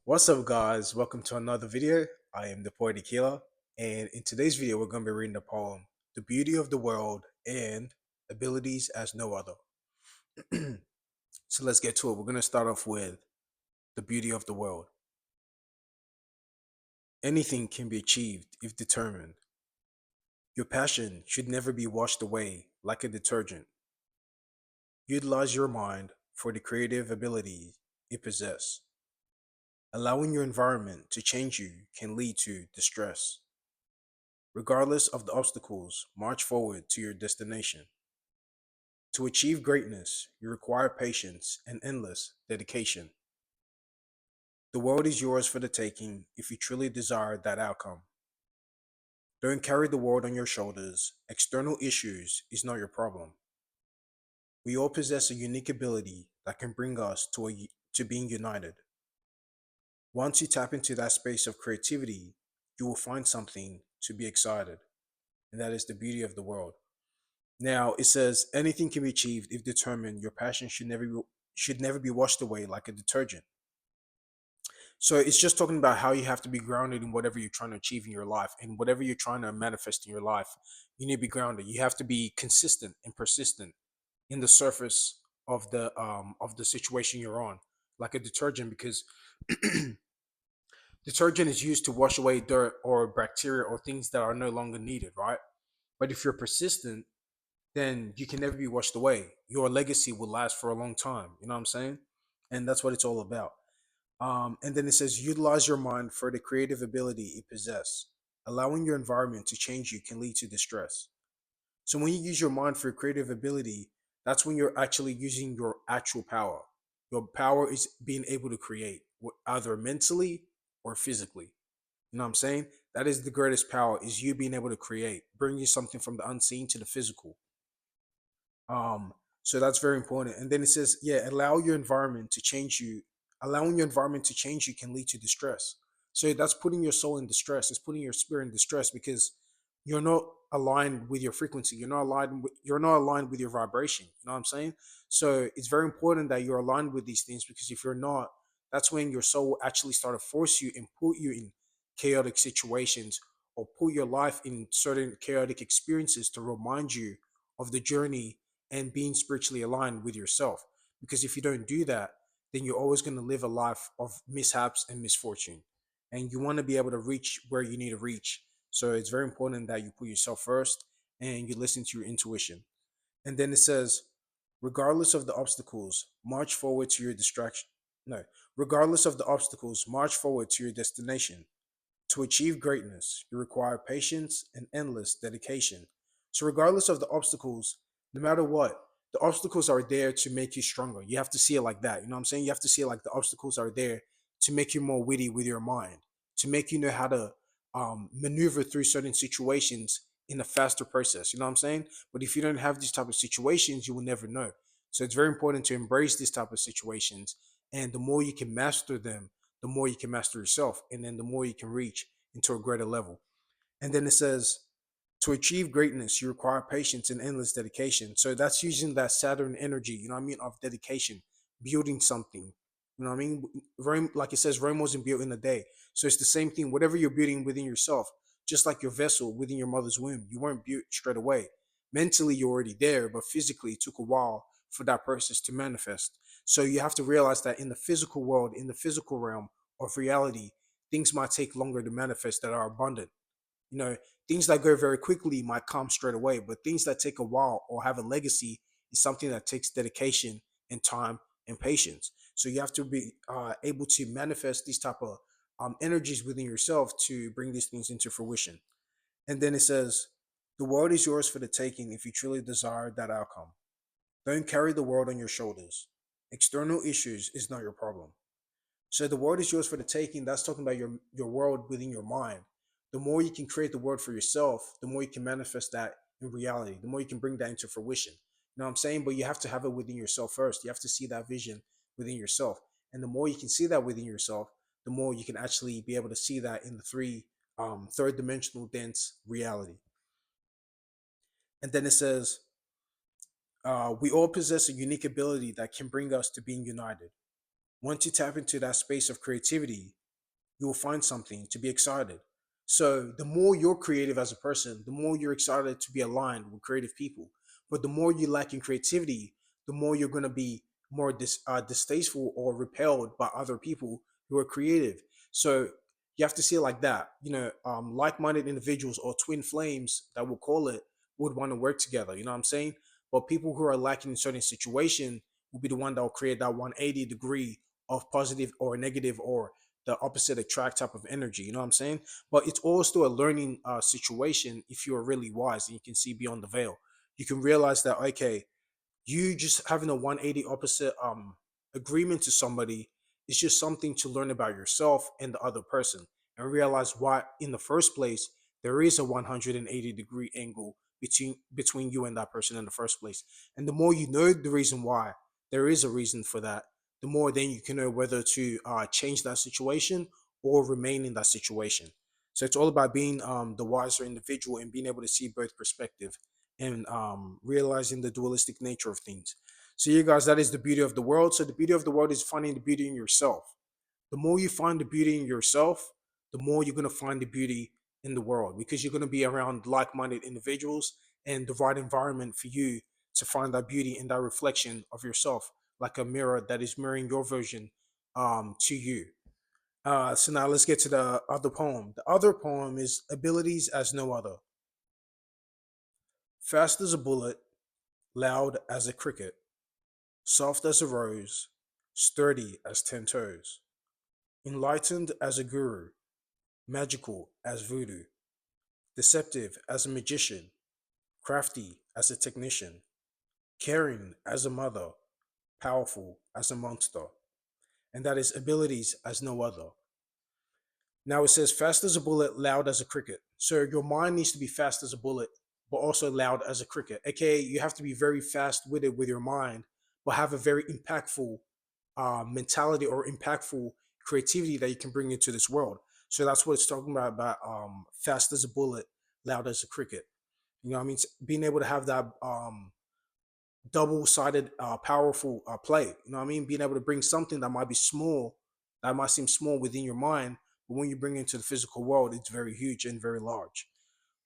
What's up, guys? Welcome to another video. I am the Poetic Healer, and in today's video, we're going to be reading the poem The Beauty of the World and Abilities as No Other. So let's get to it. We're going to start off with The Beauty of the World. Anything can be achieved if determined. Your passion should never be washed away like a detergent. Utilize your mind for the creative ability it possesses. Allowing your environment to change you can lead to distress. Regardless of the obstacles, march forward to your destination. To achieve greatness, you require patience and endless dedication. The world is yours for the taking if you truly desire that outcome. Don't carry the world on your shoulders. External issues is not your problem. We all possess a unique ability that can bring us to being united. Once you tap into that space of creativity, you will find something to be excited, and that is the beauty of the world. Now it says anything can be achieved if determined. Your passion should never be washed away like a detergent. So it's just talking about how you have to be grounded in whatever you're trying to achieve in your life and whatever you're trying to manifest in your life. You need to be grounded. You have to be consistent and persistent in the surface of the situation you're on, like a detergent, because detergent is used to wash away dirt or bacteria or things that are no longer needed, right? But if you're persistent, then you can never be washed away. Your legacy will last for a long time. You know what I'm saying? And that's what it's all about. And then it says, utilize your mind for the creative ability it possesses. Allowing your environment to change you can lead to distress. So when you use your mind for creative ability, that's when you're actually using your actual power. Your power is being able to create, either mentally or physically. You know what I'm saying? That is the greatest power, is you being able to create, bring you something from the unseen to the physical. So that's very important. And then it says, yeah, allow your environment to change you. Allowing your environment to change you can lead to distress. So that's putting your soul in distress. It's putting your spirit in distress because you're not aligned with your frequency. You're not aligned with your vibration. You know what I'm saying? So it's very important that you're aligned with these things, because if you're not, that's when your soul will actually start to force you and put you in chaotic situations, or put your life in certain chaotic experiences to remind you of the journey and being spiritually aligned with yourself. Because if you don't do that, then you're always going to live a life of mishaps and misfortune. And you want to be able to reach where you need to reach. So it's very important that you put yourself first and you listen to your intuition. And then it says, regardless of the obstacles, march forward to your distraction. No, regardless of the obstacles, march forward to your destination. To achieve greatness, you require patience and endless dedication. So, regardless of the obstacles, no matter what, the obstacles are there to make you stronger. You have to see it like that. You know what I'm saying? You have to see it like the obstacles are there to make you more witty with your mind, to make you know how to maneuver through certain situations in a faster process. You know what I'm saying? But if you don't have these type of situations, you will never know. So, it's very important to embrace these type of situations. And the more you can master them, the more you can master yourself, and then the more you can reach into a greater level. And then it says, to achieve greatness, you require patience and endless dedication. So that's using that Saturn energy, you know what I mean, of dedication, building something. You know what I mean? Rome, like it says, Rome wasn't built in a day. So it's the same thing. Whatever you're building within yourself, just like your vessel within your mother's womb, you weren't built straight away. Mentally, you're already there, but physically, it took a while for that process to manifest. So you have to realize that in the physical world, in the physical realm of reality, things might take longer to manifest that are abundant. You know, things that go very quickly might come straight away, but things that take a while or have a legacy is something that takes dedication and time and patience. So you have to be able to manifest these type of energies within yourself to bring these things into fruition. And then it says, the world is yours for the taking if you truly desire that outcome. Don't carry the world on your shoulders. External issues is not your problem. So the world is yours for the taking. That's talking about your world within your mind. The more you can create the world for yourself, the more you can manifest that in reality. The more you can bring that into fruition. You know what I'm saying? But you have to have it within yourself first. You have to see that vision within yourself. And the more you can see that within yourself, the more you can actually be able to see that in the third dimensional dense reality. And then it says, we all possess a unique ability that can bring us to being united. Once you tap into that space of creativity, you will find something to be excited. So the more you're creative as a person, the more you're excited to be aligned with creative people. But the more you lack in creativity, the more you're going to be more distasteful or repelled by other people who are creative. So you have to see it like that. Like-minded individuals or twin flames that we'll call it would want to work together. You know what I'm saying? But people who are lacking in certain situation will be the one that will create that 180 degree of positive or negative or the opposite attract type of energy. You know what I'm saying? But it's all still a learning situation if you are really wise and you can see beyond the veil. You can realize that okay, you just having a 180 opposite agreement to somebody is just something to learn about yourself and the other person and realize why in the first place there is a 180-degree angle between you and that person in the first place. And the more you know the reason why there is a reason for that, the more then you can know whether to change that situation or remain in that situation. So it's all about being the wiser individual and being able to see both perspective and realizing the dualistic nature of things. So, you guys, that is the beauty of the world. So, the beauty of the world is finding the beauty in yourself. The more you find the beauty in yourself, the more you're going to find the beauty in the world because you're going to be around like minded individuals and the right environment for you to find that beauty in that reflection of yourself, like a mirror that is mirroring your version to you. So, now let's get to the other poem. The other poem is Abilities as No Other. Fast as a bullet, loud as a cricket, soft as a rose, sturdy as 10 toes, enlightened as a guru, magical as voodoo, deceptive as a magician, crafty as a technician, caring as a mother, powerful as a monster, and that is abilities as no other. Now it says fast as a bullet, loud as a cricket. So your mind needs to be fast as a bullet, but also loud as a cricket. AKA, you have to be very fast with it with your mind, but have a very impactful mentality or impactful creativity that you can bring into this world. So that's what it's talking about fast as a bullet, loud as a cricket. You know what I mean? Being able to have that double-sided, powerful play. You know what I mean? Being able to bring something that might be small, that might seem small within your mind, but when you bring it into the physical world, it's very huge and very large.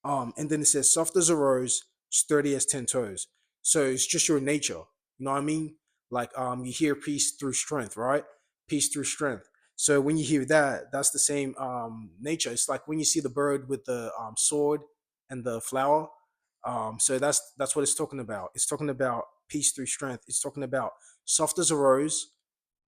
And then it says soft as a rose, sturdy as 10 toes. So it's just your nature. You know what I mean? Like you hear peace through strength, right? Peace through strength. So when you hear that, that's the same nature. It's like when you see the bird with the sword and the flower. So that's what it's talking about. It's talking about peace through strength. It's talking about soft as a rose,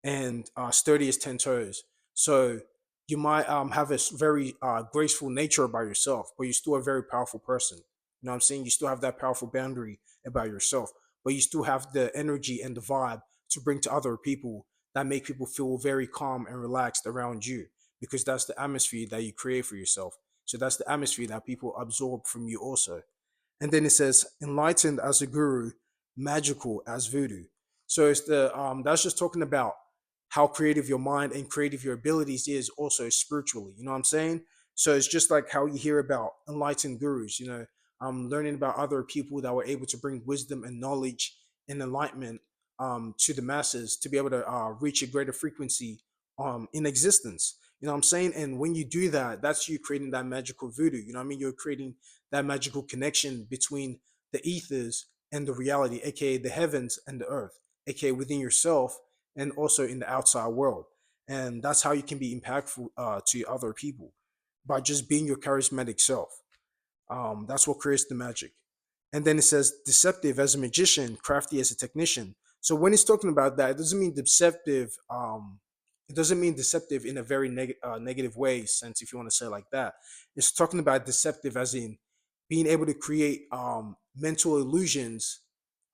and sturdy as 10 toes. So you might have a very graceful nature about yourself, but you're still a very powerful person. You know what I'm saying? You still have that powerful boundary about yourself, but you still have the energy and the vibe to bring to other people that make people feel very calm and relaxed around you because that's the atmosphere that you create for yourself. So that's the atmosphere that people absorb from you also. And then it says enlightened as a guru, magical as voodoo. So it's the that's just talking about how creative your mind and creative your abilities is also spiritually. You know what I'm saying? So it's just like how you hear about enlightened gurus. Learning about other people that were able to bring wisdom and knowledge and enlightenment to the masses to be able to reach a greater frequency in existence. You know what I'm saying? And when you do that, that's you creating that magical voodoo. You know what I mean? You're creating that magical connection between the ethers and the reality, aka the heavens and the earth, aka within yourself and also in the outside world. And that's how you can be impactful to other people by just being your charismatic self. That's what creates the magic. And then it says deceptive as a magician, crafty as a technician. So when it's talking about that, it doesn't mean deceptive. It doesn't mean deceptive in a very negative way sense, if you want to say it like that. It's talking about deceptive as in being able to create mental illusions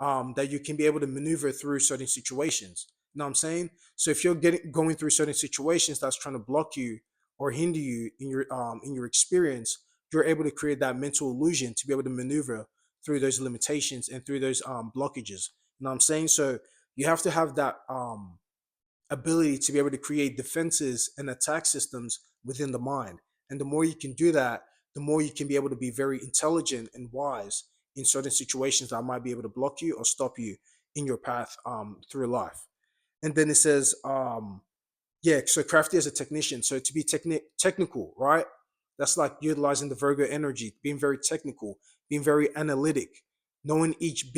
that you can be able to maneuver through certain situations. You know what I'm saying? So if you're going through certain situations that's trying to block you or hinder you in your experience, you're able to create that mental illusion to be able to maneuver through those limitations and through those blockages. You know what I'm saying? So you have to have that ability to be able to create defenses and attack systems within the mind. And the more you can do that, the more you can be able to be very intelligent and wise in certain situations that might be able to block you or stop you in your path through life. And then it says, yeah, so crafty as a technician. So to be technical, right? That's like utilizing the Virgo energy, being very technical, being very analytic, knowing each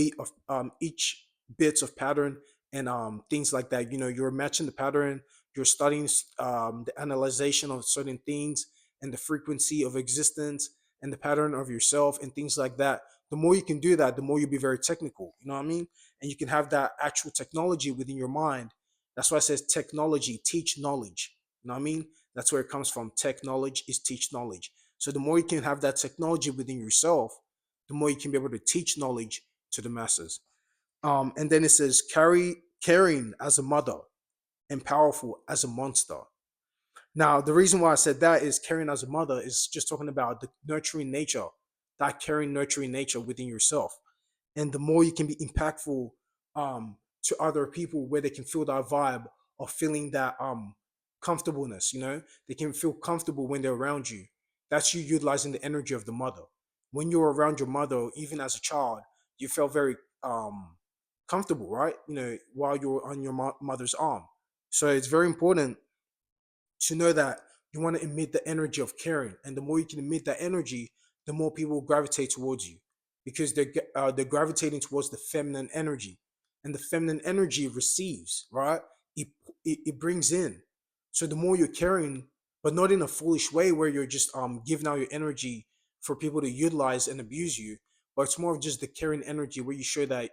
bits of pattern and things like that. You know, you're matching the pattern, you're studying the analyzation of certain things and the frequency of existence and the pattern of yourself and things like that. The more you can do that, the more you'll be very technical. You know what I mean? And you can have that actual technology within your mind. That's why it says technology, teach knowledge. You know what I mean? That's where it comes from. Tech knowledge is teach knowledge. So the more you can have that technology within yourself, the more you can be able to teach knowledge to the masses. And then it says caring as a mother and powerful as a monster. Now, the reason why I said that is caring as a mother is just talking about the nurturing nature, that caring, nurturing nature within yourself. And the more you can be impactful to other people where they can feel that vibe of feeling that comfortableness, you know, they can feel comfortable when they're around you. That's you utilizing the energy of the mother. When you're around your mother, even as a child, you felt very comfortable, right? You know, while you're on your mother's arm. So it's very important to know that you want to emit the energy of caring, and the more you can emit that energy, the more people will gravitate towards you, because they're gravitating towards the feminine energy, and the feminine energy receives, right? It brings in. So the more you're caring, but not in a foolish way where you're just giving out your energy for people to utilize and abuse you, but it's more of just the caring energy where you show that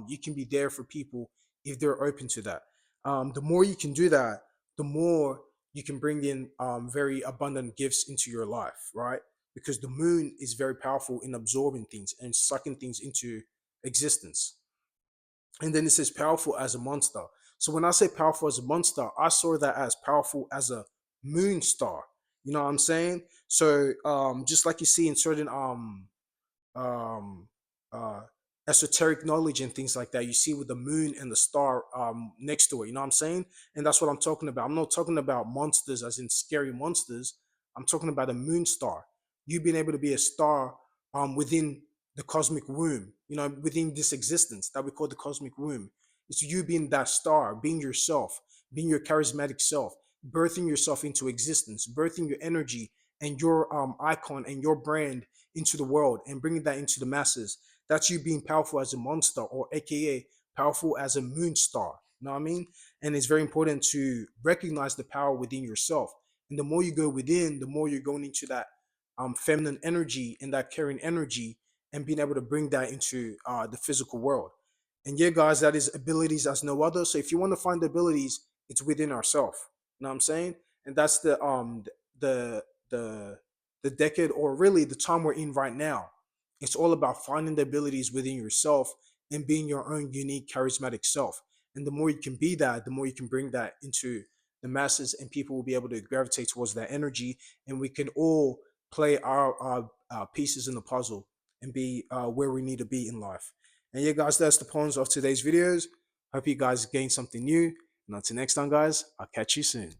you can be there for people if they're open to that. The more you can do that, the more you can bring in very abundant gifts into your life, right? Because the moon is very powerful in absorbing things and sucking things into existence. And then it says powerful as a monster. So when I say powerful as a monster, I saw that as powerful as a moon star. You know what I'm saying? So just like you see in certain um, uh, esoteric knowledge and things like that. You see with the moon and the star next to it. You know what I'm saying? And that's what I'm talking about. I'm not talking about monsters as in scary monsters. I'm talking about a moon star. You being able to be a star within the cosmic womb, you know, within this existence that we call the cosmic womb. It's you being that star, being yourself, being your charismatic self, birthing yourself into existence, birthing your energy and your icon and your brand into the world and bringing that into the masses. That's you being powerful as a monster, or AKA powerful as a moon star. You know what I mean? And it's very important to recognize the power within yourself. And the more you go within, the more you're going into that feminine energy and that caring energy and being able to bring that into the physical world. And yeah, guys, that is abilities as no other. So if you want to find the abilities, it's within ourselves. You know what I'm saying? And that's the the the decade, or really the time we're in right now. It's all about finding the abilities within yourself and being your own unique charismatic self. And the more you can be that, the more you can bring that into the masses, and people will be able to gravitate towards that energy, and we can all play our pieces in the puzzle and be where we need to be in life. And yeah, guys, that's the points of today's videos. Hope you guys gained something new. And until next time, guys, I'll catch you soon.